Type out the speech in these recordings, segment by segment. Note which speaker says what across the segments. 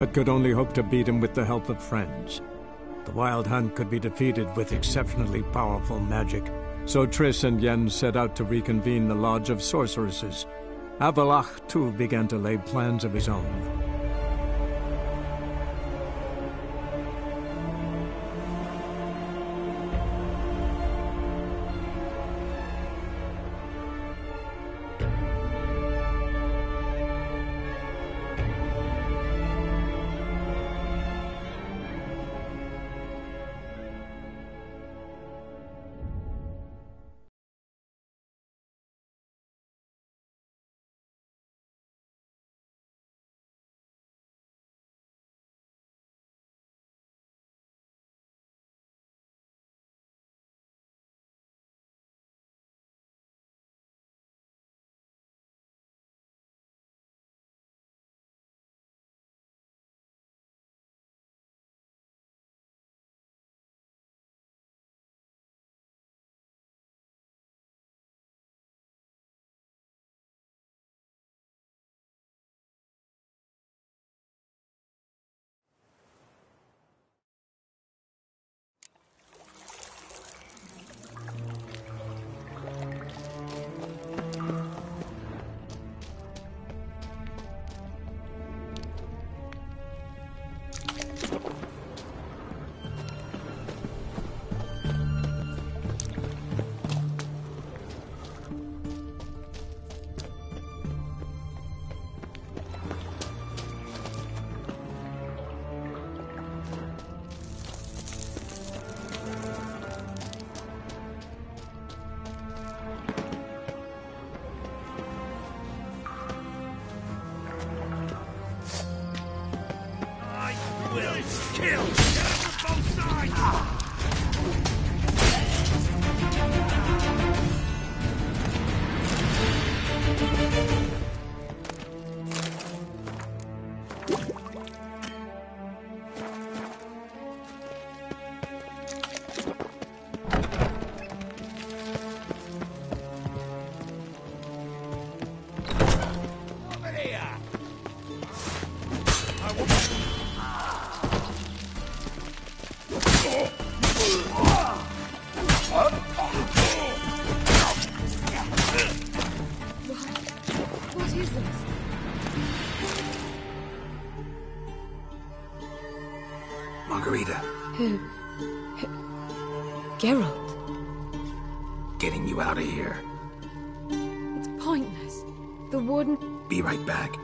Speaker 1: but could only hope to beat him with the help of friends. The Wild Hunt could be defeated with exceptionally powerful magic, so Triss and Yen set out to reconvene the Lodge of Sorceresses. Avalach, too, began to lay plans of his own.
Speaker 2: Kill! Both sides!
Speaker 3: Geralt.
Speaker 4: Getting you out of here.
Speaker 3: It's pointless. The warden...
Speaker 4: Be right back.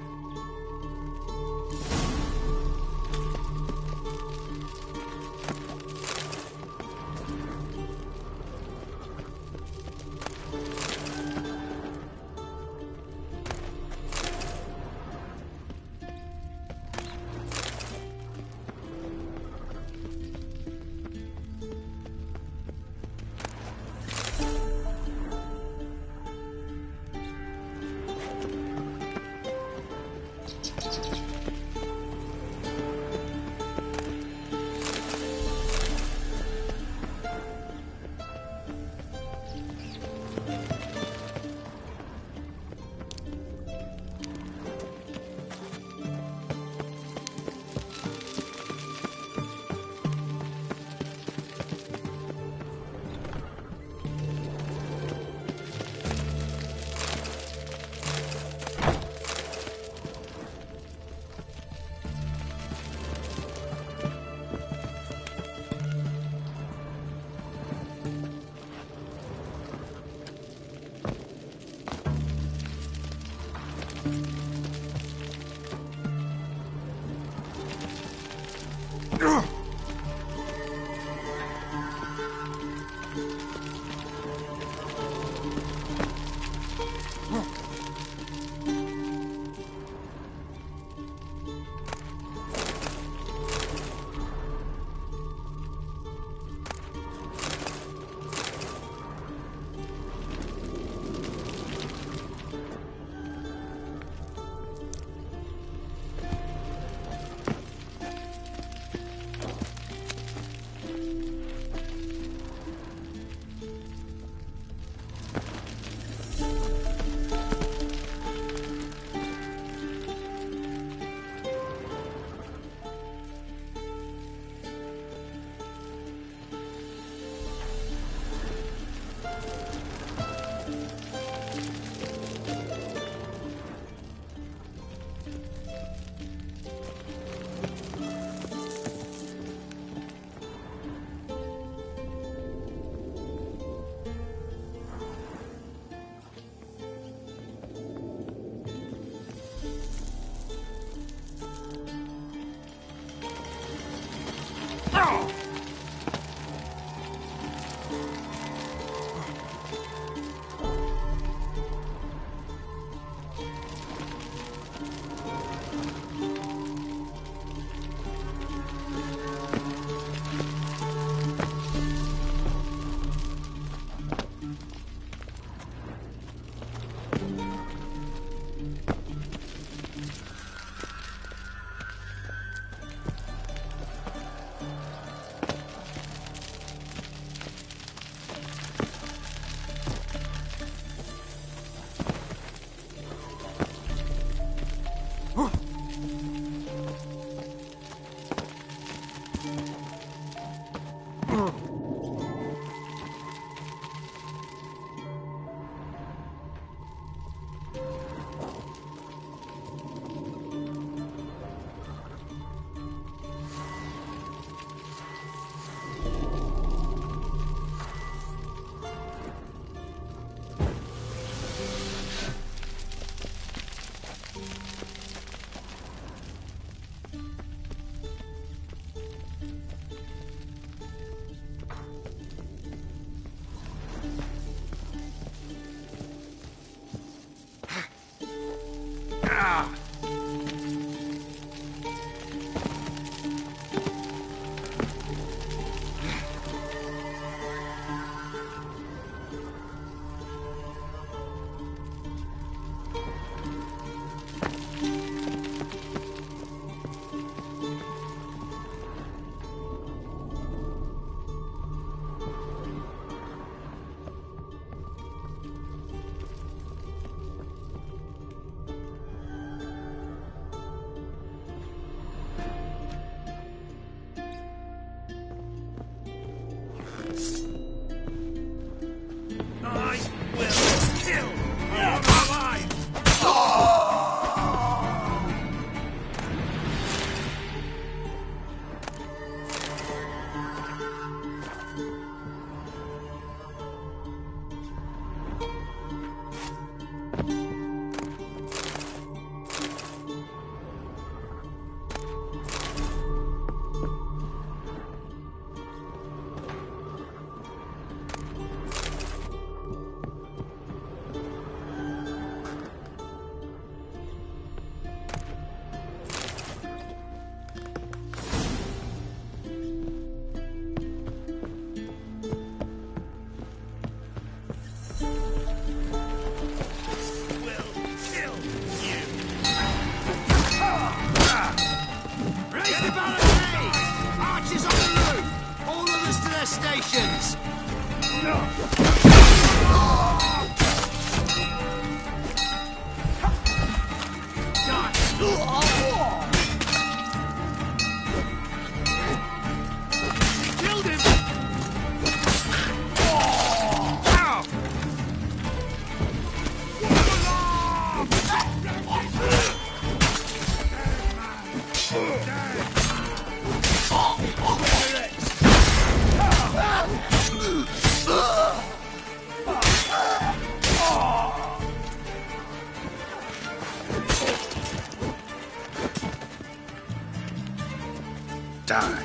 Speaker 4: Died.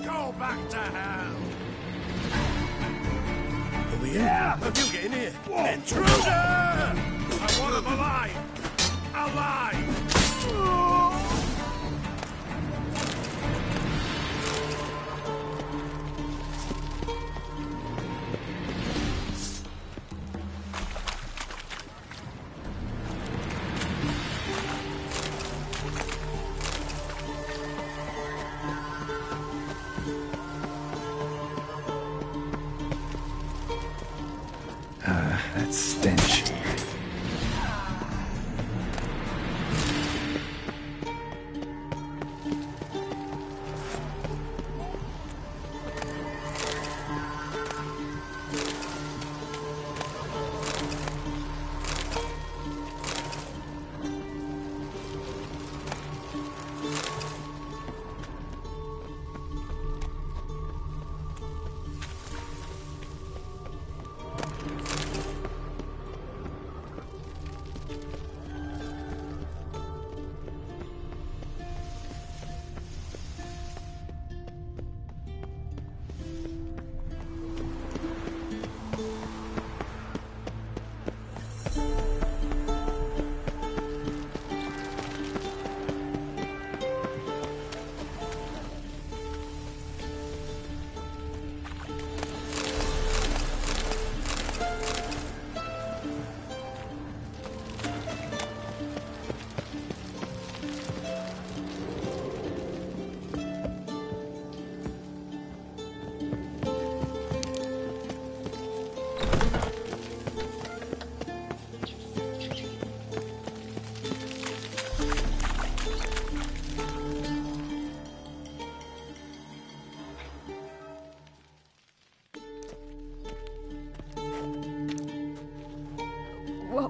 Speaker 2: Go back to hell!
Speaker 5: Are we in?
Speaker 2: Yeah!
Speaker 5: Have you get in here?
Speaker 2: Intruder! I want him alive! Alive!
Speaker 4: That stench.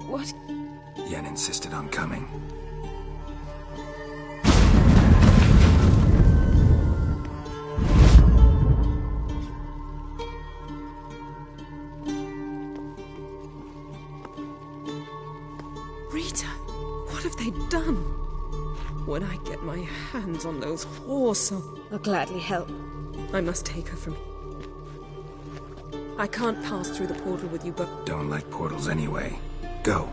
Speaker 3: What?
Speaker 4: Yen insisted on coming.
Speaker 5: Rita, what have they done? When I get my hands on those horse,
Speaker 3: I'll gladly help.
Speaker 5: I must take her from here. I can't pass through the portal with you, but...
Speaker 4: Don't like portals anyway. Go.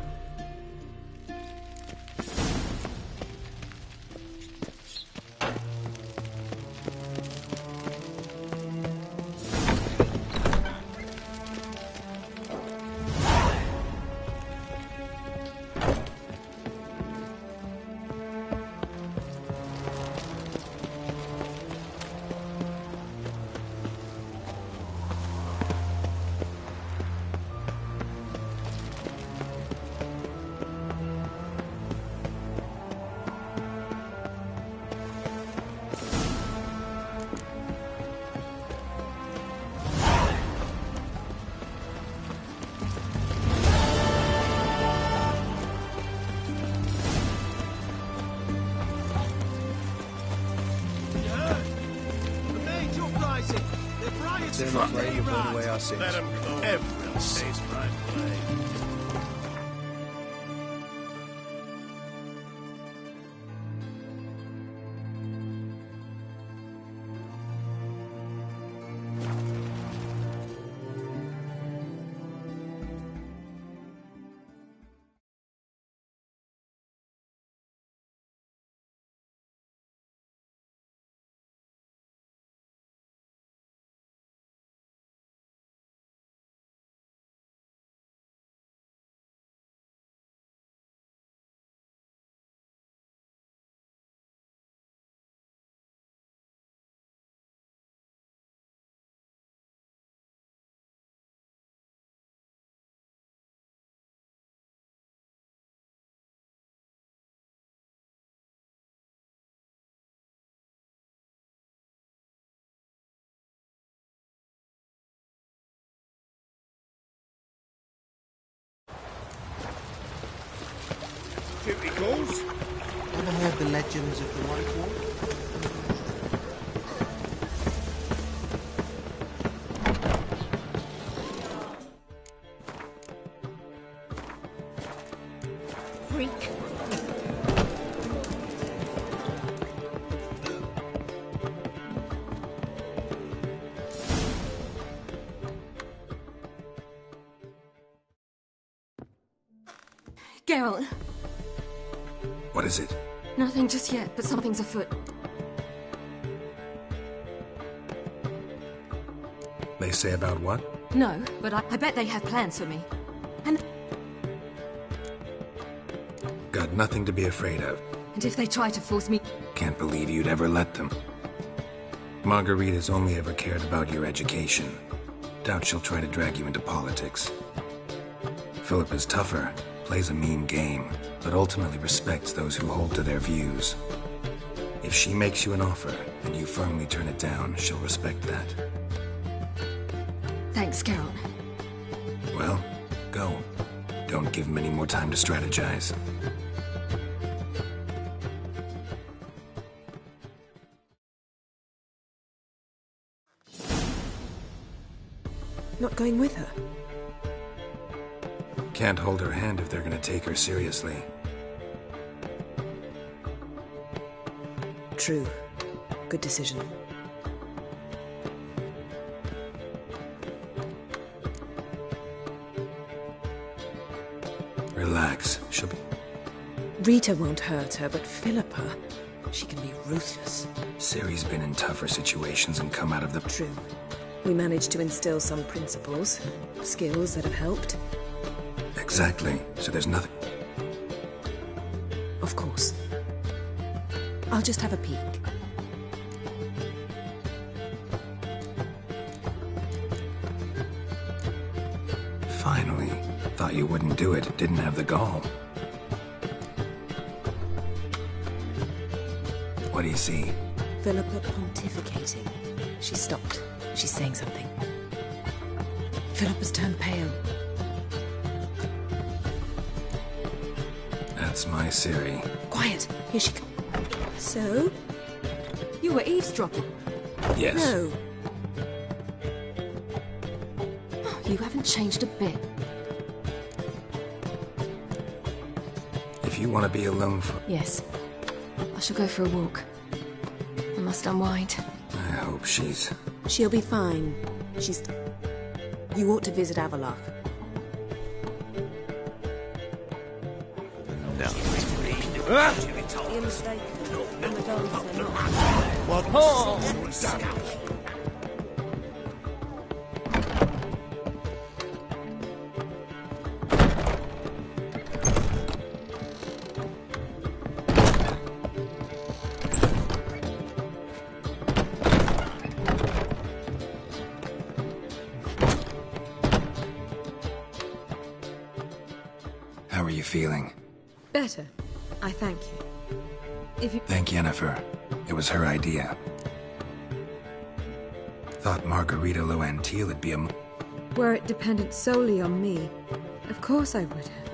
Speaker 6: They're not afraid you'll burn away our sins.
Speaker 2: Let them go. Everyone taste my blade. Duty calls.
Speaker 6: Ever heard the legends of the White Wall?
Speaker 3: Freak. Geralt.
Speaker 4: What is it?
Speaker 3: Nothing just yet, but something's afoot.
Speaker 4: They say about what?
Speaker 3: No, but I bet they have plans for me. And
Speaker 4: Nothing to be afraid of.
Speaker 3: if they try to force me...
Speaker 4: Can't believe you'd ever let them. Marguerite's only ever cared about your education. Doubt she'll try to drag you into politics. Philippa's tougher, plays a mean game, but ultimately respects those who hold to their views. If she makes you an offer, and you firmly turn it down, she'll respect that.
Speaker 3: Thanks, Geralt.
Speaker 4: Well, go. Don't give him any more time to strategize.
Speaker 5: Not going with her?
Speaker 4: Can't hold her hand if they're gonna take her seriously.
Speaker 5: True. Good decision.
Speaker 4: Relax. She'll be...
Speaker 5: Rita won't hurt her, but Philippa, she can be ruthless.
Speaker 4: Ciri's been in tougher situations and come out of the...
Speaker 5: True. We managed to instill some principles, skills that have helped.
Speaker 4: Exactly. So there's nothing...
Speaker 5: Of course. I'll just have a peek.
Speaker 4: Finally. Thought you wouldn't do it. Didn't have the gall. What do you see?
Speaker 5: Philippa pontificating. She stopped. She's saying something. Philippa's turned pale.
Speaker 4: That's my Siri.
Speaker 5: Quiet. Here she comes. So?
Speaker 3: You were eavesdropping.
Speaker 4: Yes.
Speaker 5: No.
Speaker 3: Oh, you haven't changed a bit.
Speaker 4: If you want to be alone for...
Speaker 3: Yes. I shall go for a walk. I must unwind.
Speaker 4: I hope she's...
Speaker 5: She'll be fine. She's... You ought to visit Avalok. You're mistaken. The Madons are not.
Speaker 4: How are you feeling?
Speaker 5: Better. I thank you. If you...
Speaker 4: Thank Yennefer. It was her idea. Thought Margarita Loantil would be a...
Speaker 5: Were it dependent solely on me, of course I would have.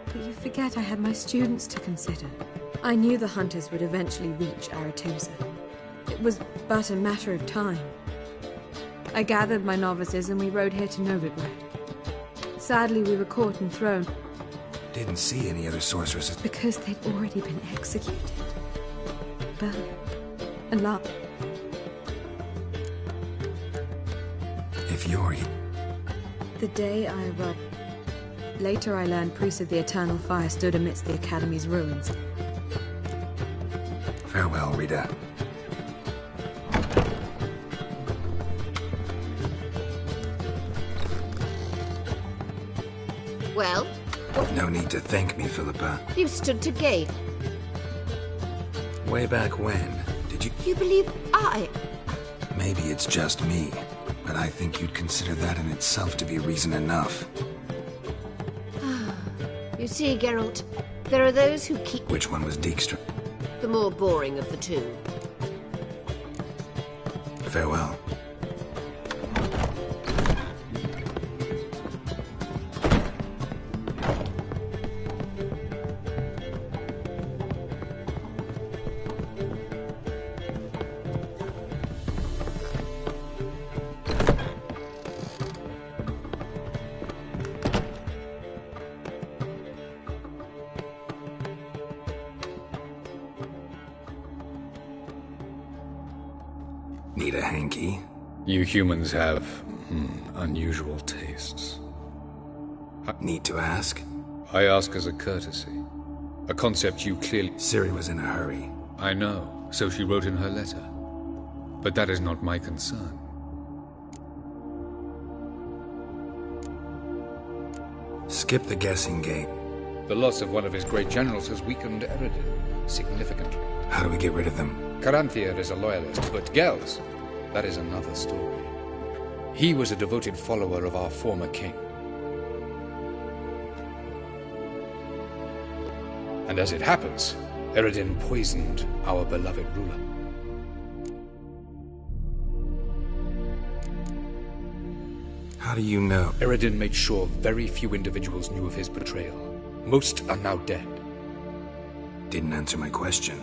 Speaker 5: But you forget I had my students to consider. I knew the hunters would eventually reach Aretusa. It was but a matter of time. I gathered my novices and we rode here to Novigrad. Sadly, we were caught and thrown.
Speaker 4: Didn't see any other sorceresses.
Speaker 5: Because they'd already been executed. Burned. And loved.
Speaker 4: If you're...
Speaker 5: The day I arrived. Later I learned priests of the Eternal Fire stood amidst the Academy's ruins.
Speaker 4: Farewell, Rita.
Speaker 7: Well?
Speaker 4: No need to thank me, Philippa.
Speaker 7: You stood to gape.
Speaker 4: Way back when, did you...
Speaker 7: You believe I...
Speaker 4: Maybe it's just me, but I think you'd consider that in itself to be reason enough.
Speaker 7: You see, Geralt, there are those who keep...
Speaker 4: Which one was Dijkstra?
Speaker 7: The more boring of the two.
Speaker 4: Farewell. Need a hanky?
Speaker 8: You humans have, unusual tastes.
Speaker 4: Need to ask?
Speaker 8: I ask as a courtesy. A concept you clearly...
Speaker 4: Ciri was in a hurry.
Speaker 8: I know, so she wrote in her letter. But that is not my concern.
Speaker 4: Skip the guessing game.
Speaker 8: The loss of one of his great generals has weakened Eredin significantly.
Speaker 4: How do we get rid of them?
Speaker 8: Caranthir is a loyalist, but Gels, that is another story. He was a devoted follower of our former king. And as it happens, Eredin poisoned our beloved ruler.
Speaker 4: How do you know?
Speaker 8: Eredin made sure very few individuals knew of his betrayal. Most are now dead.
Speaker 4: Didn't answer my question.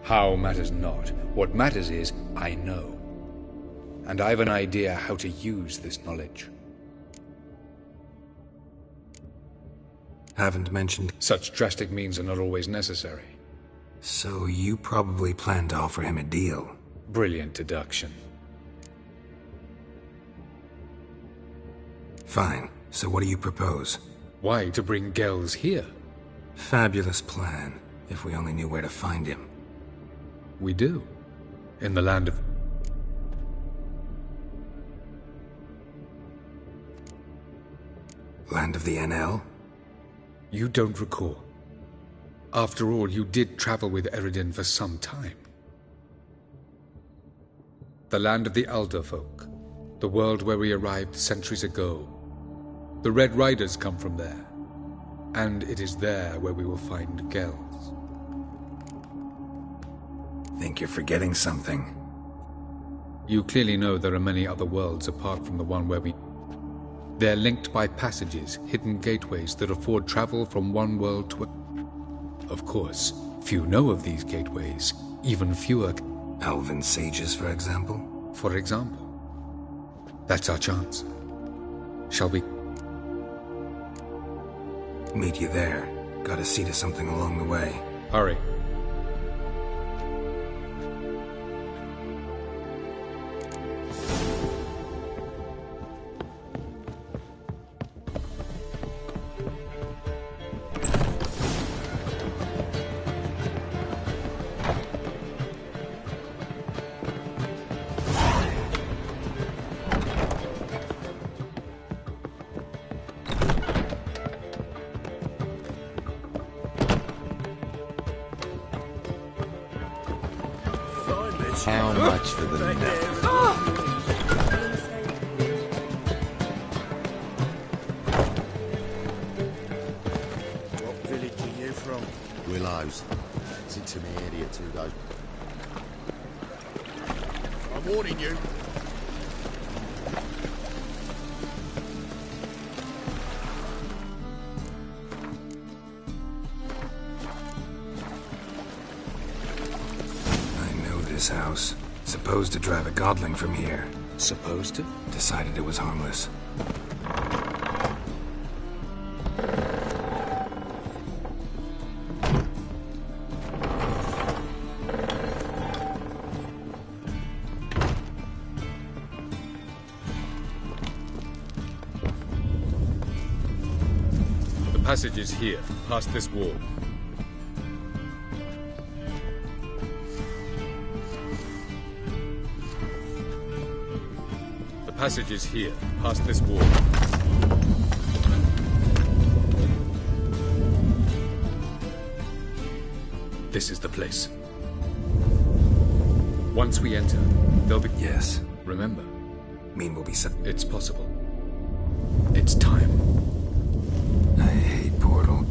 Speaker 8: How matters not. What matters is, I know. And I've an idea how to use this knowledge.
Speaker 4: Haven't mentioned...
Speaker 8: Such drastic means are not always necessary.
Speaker 4: So you probably plan to offer him a deal.
Speaker 8: Brilliant deduction.
Speaker 4: Fine. So what do you propose?
Speaker 8: Why, to bring Gels here?
Speaker 4: Fabulous plan, if we only knew where to find him.
Speaker 8: We do. In the land of...
Speaker 4: Land of the NL?
Speaker 8: You don't recall. After all, you did travel with Eredin for some time. The land of the Alder folk. The world where we arrived centuries ago. The Red Riders come from there. And it is there where we will find Gels.
Speaker 4: Think you're forgetting something.
Speaker 8: You clearly know there are many other worlds apart from the one where we... They're linked by passages, hidden gateways that afford travel from one world to a... Of course, few know of these gateways, even fewer...
Speaker 4: Elven sages, for example?
Speaker 8: For example. That's our chance. Shall we...
Speaker 4: Meet you there. Gotta see to something along the way.
Speaker 8: Hurry.
Speaker 9: How much for the net?
Speaker 2: What village are you from?
Speaker 9: Willows. It's in the area 2 days.
Speaker 2: I'm warning you.
Speaker 4: This house. Supposed to drive a godling from here.
Speaker 8: Supposed to?
Speaker 4: Decided it was harmless.
Speaker 8: The passage is here, past this wall. The passage is here, past this wall. This is the place. Once we enter, there'll be...
Speaker 4: Yes.
Speaker 8: Remember.
Speaker 4: Mean we'll be set.
Speaker 8: It's possible. It's time.
Speaker 4: I hate Portal.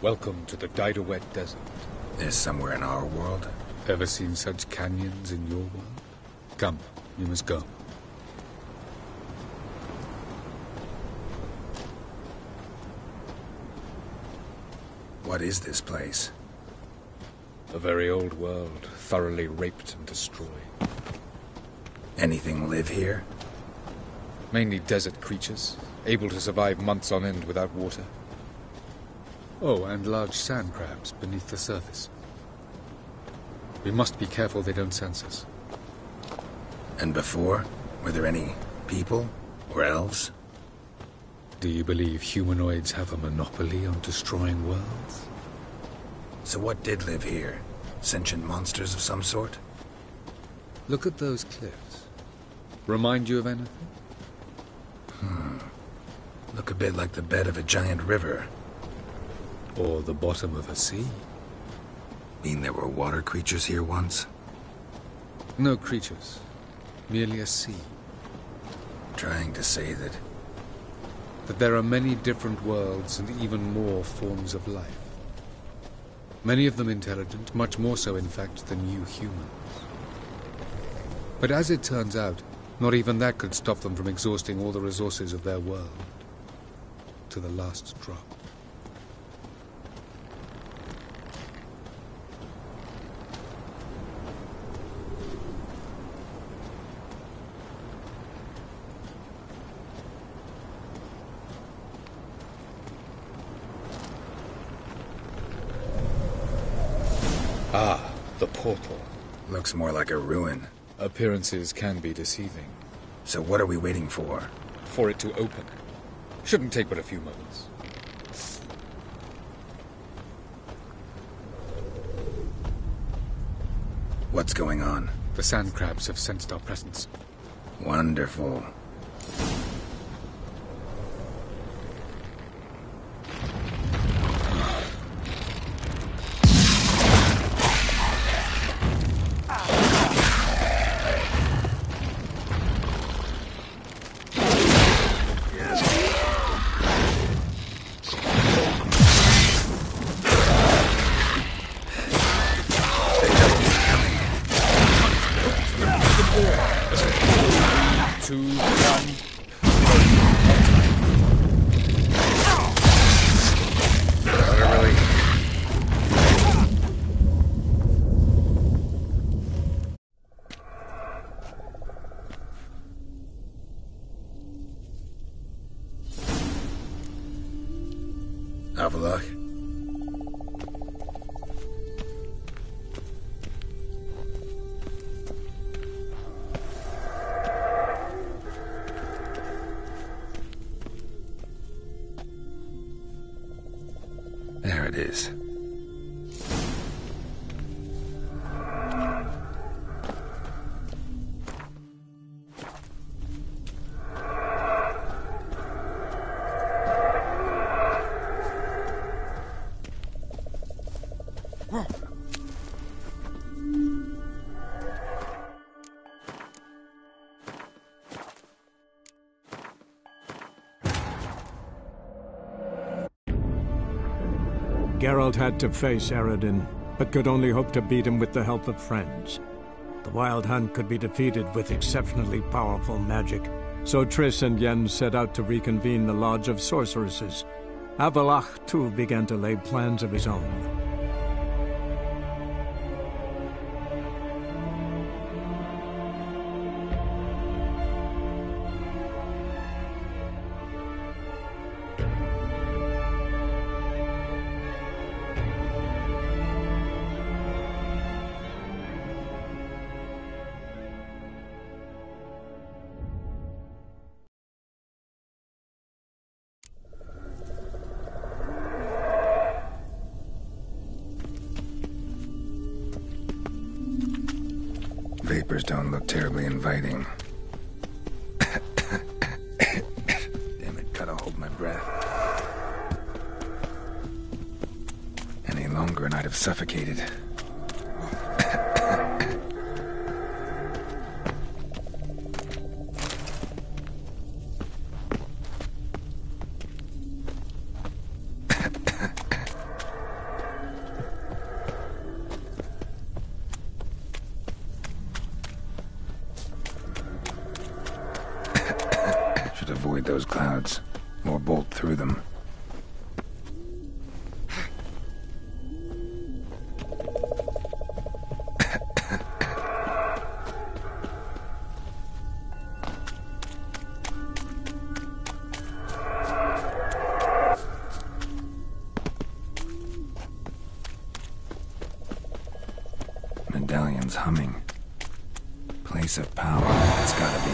Speaker 8: Welcome to the Didowet Desert.
Speaker 4: There's somewhere in our world.
Speaker 8: Ever seen such canyons in your world? Come, you must go.
Speaker 4: What is this place?
Speaker 8: A very old world, thoroughly raped and destroyed.
Speaker 4: Anything live here?
Speaker 8: Mainly desert creatures, able to survive months on end without water. Oh, and large sand crabs beneath the surface. We must be careful they don't sense us.
Speaker 4: And before? Were there any people? Or elves?
Speaker 8: Do you believe humanoids have a monopoly on destroying worlds?
Speaker 4: So what did live here? Sentient monsters of some sort?
Speaker 8: Look at those cliffs. Remind you of anything?
Speaker 4: Look a bit like the bed of a giant river.
Speaker 8: Or the bottom of a sea.
Speaker 4: Mean there were water creatures here once?
Speaker 8: No creatures. Merely a sea.
Speaker 4: Trying to say that
Speaker 8: there are many different worlds and even more forms of life. Many of them intelligent, much more so in fact than you humans. But as it turns out, not even that could stop them from exhausting all the resources of their world. To the last drop. Ah, the portal.
Speaker 4: Looks more like a ruin.
Speaker 8: Appearances can be deceiving.
Speaker 4: So what are we waiting for?
Speaker 8: For it to open. Shouldn't take but a few moments.
Speaker 4: What's going on?
Speaker 8: The sand crabs have sensed our presence.
Speaker 4: Wonderful. Avalok? There it is.
Speaker 1: Geralt had to face Eredin, but could only hope to beat him with the help of friends. The Wild Hunt could be defeated with exceptionally powerful magic, so Triss and Yen set out to reconvene the Lodge of Sorceresses. Avalok, too, began to lay plans of his own.
Speaker 4: Vapors don't look terribly inviting. Damn it, gotta hold my breath. Any longer and I'd have suffocated. Avoid those clouds, or bolt through them. Medallion's humming. Place of power, it's gotta be.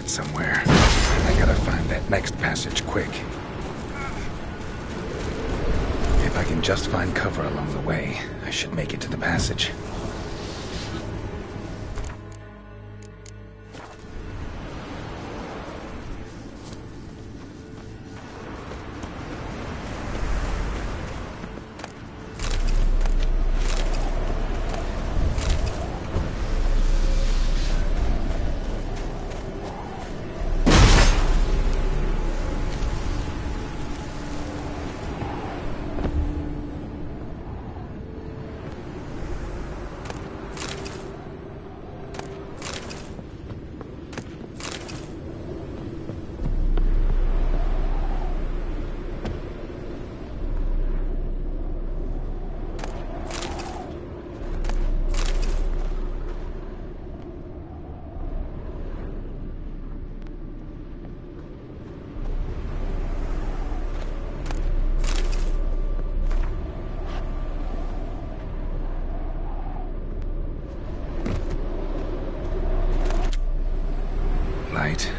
Speaker 4: outside somewhere. I gotta find that next passage quick. If I can just find cover along the way, I should make it to the passage.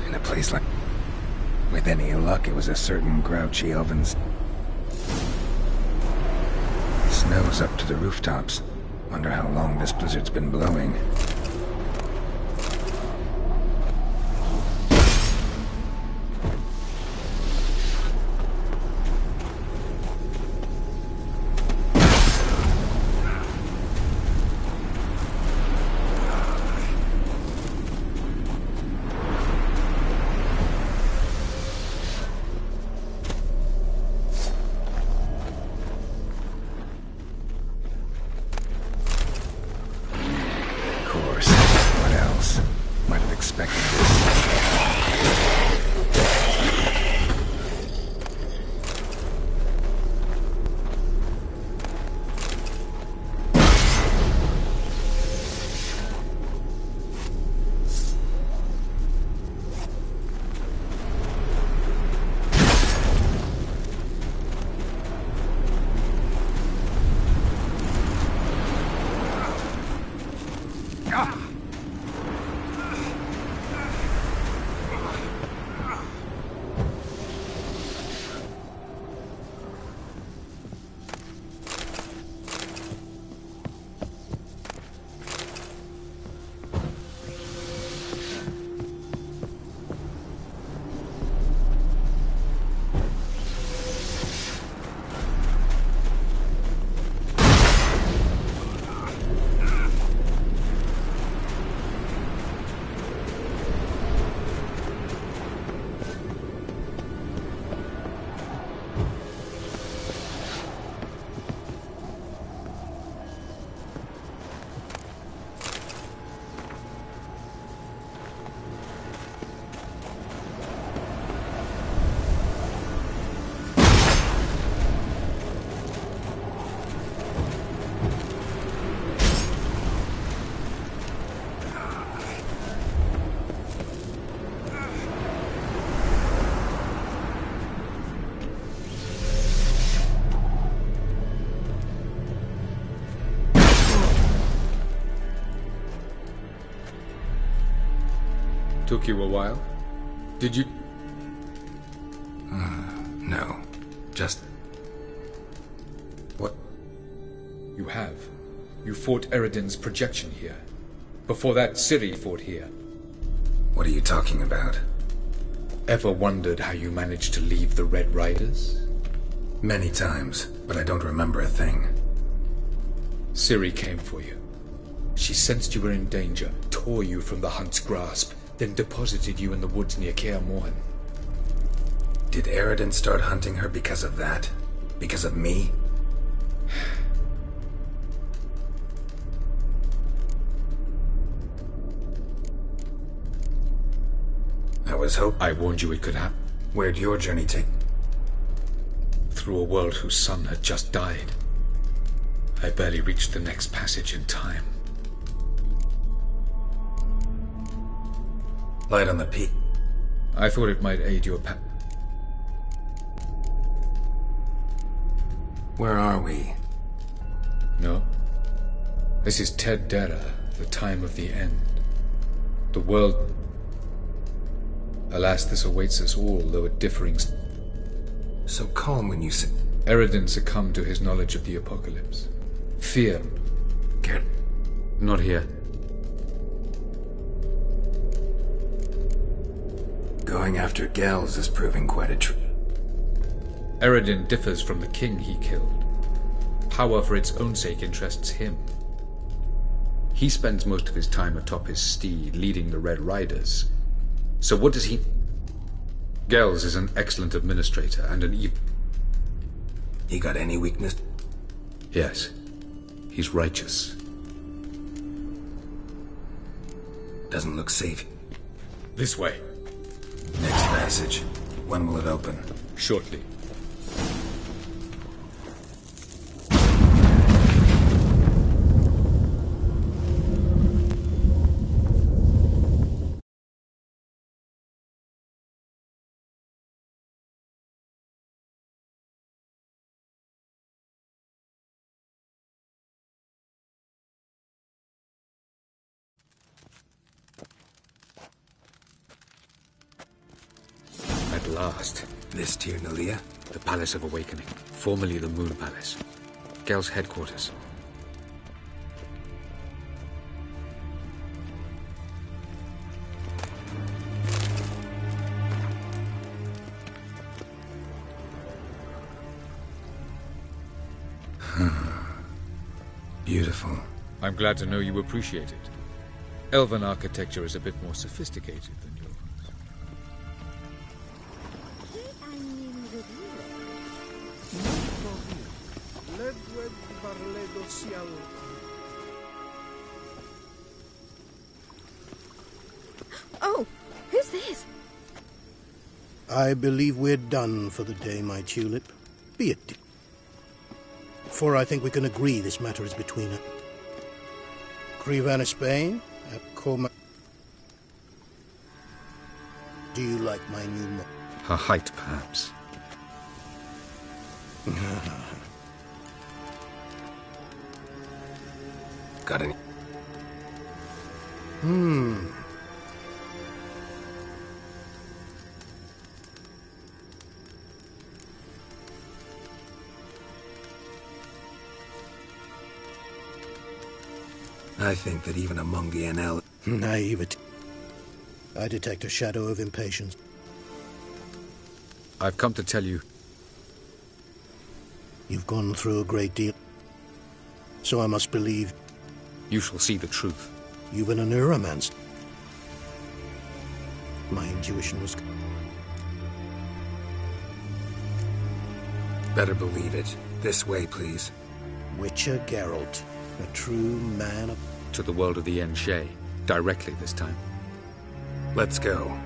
Speaker 4: In a place like... With any luck, it was a certain grouchy oven's... Snow's up to the rooftops. Wonder how long this blizzard's been blowing.
Speaker 8: Took you a while? Did you...
Speaker 4: No. Just... What?
Speaker 8: You have. You fought Eredin's projection here. Before that, Ciri fought here.
Speaker 4: What are you talking about?
Speaker 8: Ever wondered how you managed to leave the Red Riders?
Speaker 4: Many times, but I don't remember a thing.
Speaker 8: Ciri came for you. She sensed you were in danger, tore you from the Hunt's grasp, then deposited you in the woods near Kaer Morhen.
Speaker 4: Did Eredin start hunting her because of that? Because of me? I was hoping...
Speaker 8: I warned you it could happen.
Speaker 4: Where'd your journey take?
Speaker 8: Through a world whose son had just died. I barely reached the next passage in time.
Speaker 4: Light on the peak.
Speaker 8: I thought it might aid your
Speaker 4: Where are we?
Speaker 8: No. This is Ted Dera, the time of the end. The world... Alas, this awaits us all, though at differing...
Speaker 4: So calm when you say...
Speaker 8: Eredin succumbed to his knowledge of the apocalypse. Fear. Not here.
Speaker 4: Going after Gels is proving quite a trick.
Speaker 8: Eredin differs from the king he killed. Power for its own sake interests him. He spends most of his time atop his steed, leading the Red Riders. So what does he... Gels is an excellent administrator and an evil...
Speaker 4: He got any weakness?
Speaker 8: Yes. He's righteous.
Speaker 4: Doesn't look safe.
Speaker 8: This way.
Speaker 4: Next passage. When will it open?
Speaker 8: Shortly. At last.
Speaker 4: This Tir Nalia?
Speaker 8: The Palace of Awakening, formerly the Moon Palace. Gel's headquarters.
Speaker 4: Beautiful.
Speaker 8: I'm glad to know you appreciate it. Elven architecture is a bit more sophisticated than yours.
Speaker 5: Oh, who's this?
Speaker 2: I believe we're done for the day, my tulip. Be it. For I think we can agree this matter is between us. Crevan, Spain, at Coma. Do you like my new
Speaker 8: Her height, perhaps.
Speaker 4: Got any? I think that even among the NL...
Speaker 2: Naivety. I detect a shadow of impatience.
Speaker 8: I've come to tell you...
Speaker 2: You've gone through a great deal. So I must believe...
Speaker 8: You shall see the truth.
Speaker 2: You've been a neuromancer. My intuition was...
Speaker 4: Better believe it. This way, please.
Speaker 2: Witcher Geralt, a true man of...
Speaker 8: To the world of the Enshe. Directly this time.
Speaker 4: Let's go.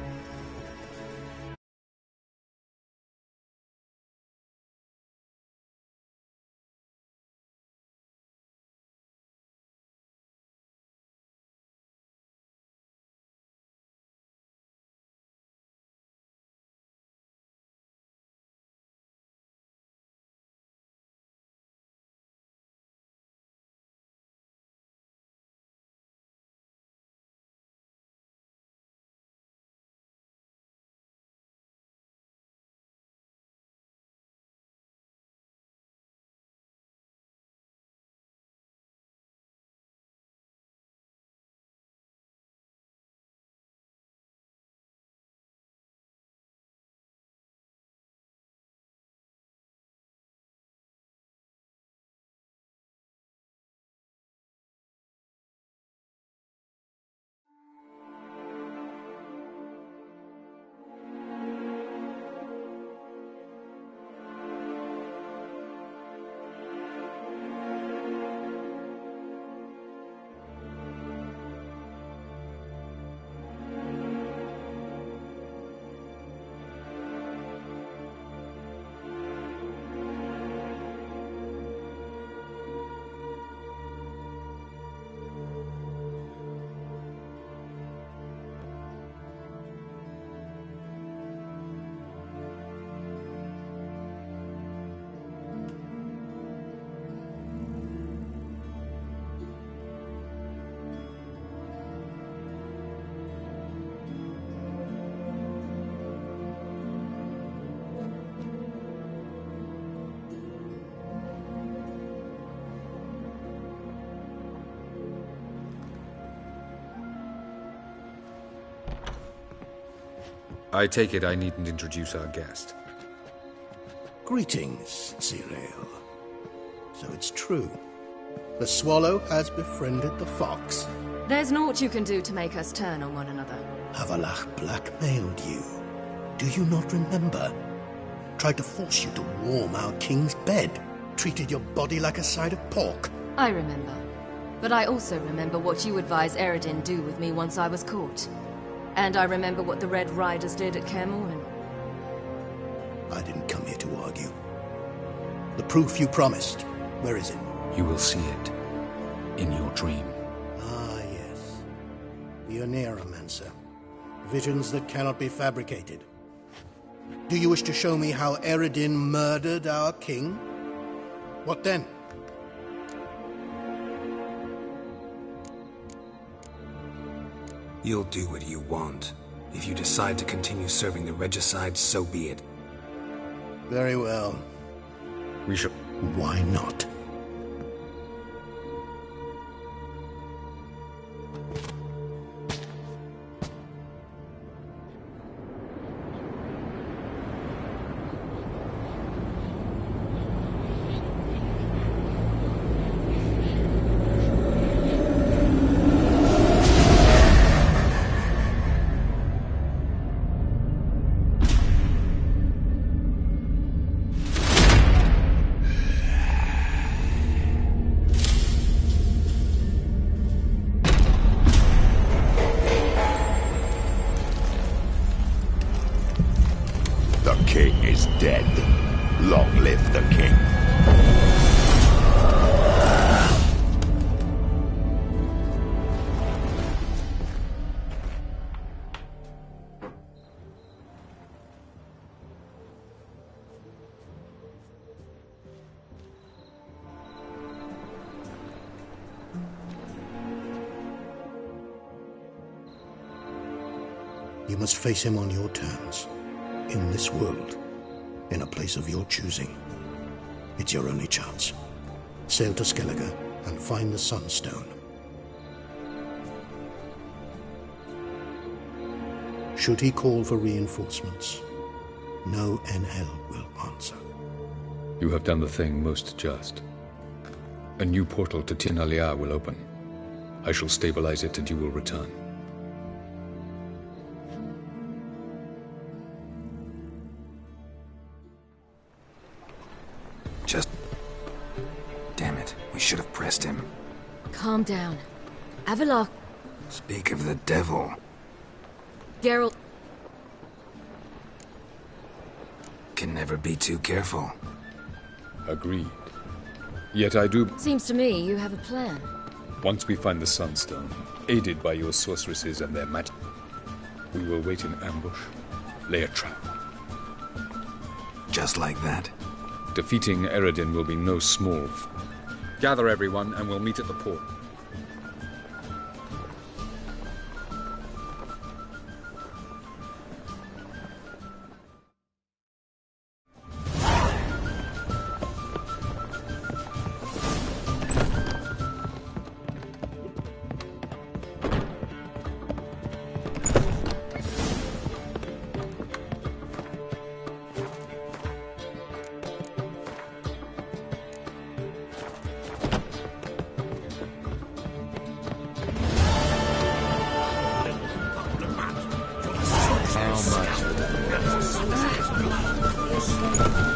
Speaker 8: I take it I needn't introduce our guest.
Speaker 2: Greetings, Cyril. So it's true. The swallow has befriended the fox.
Speaker 3: There's naught you can do to make us turn on one another.
Speaker 2: Havalach blackmailed you. Do you not remember? Tried to force you to warm our king's bed. Treated your body like a side of pork.
Speaker 3: I remember. But I also remember what you advised Eredin do with me once I was caught. And I remember what the Red Riders did at Kaer Morhen.
Speaker 2: I didn't come here to argue. The proof you promised, where is it?
Speaker 8: You will see it in your dream.
Speaker 2: Ah, yes. The Oneiromancer. Visions that cannot be fabricated. Do you wish to show me how Eredin murdered our king? What then?
Speaker 4: You'll do what you want. If you decide to continue serving the regicide, so be it.
Speaker 2: Very well.
Speaker 8: We shall...
Speaker 2: Why not?
Speaker 9: Dead. Long live the king.
Speaker 2: You must face him on your terms, in this world. In a place of your choosing. It's your only chance. Sail to Skellige and find the Sunstone. Should he call for reinforcements, no NL will answer.
Speaker 8: You have done the thing most just. A new portal to Tinalia will open. I shall stabilize it and you will return.
Speaker 4: Damn it, we should have pressed him.
Speaker 3: Calm down. Avalok.
Speaker 4: Speak of the devil.
Speaker 3: Geralt.
Speaker 4: Can never be too careful.
Speaker 8: Agreed. Yet I do...
Speaker 3: Seems to me you have a plan.
Speaker 8: Once we find the Sunstone, aided by your sorceresses and their magic, we will wait in ambush, lay a trap.
Speaker 4: Just like that?
Speaker 8: Defeating Eredin will be no small... Gather everyone, and we'll meet at the port.
Speaker 9: How much for that?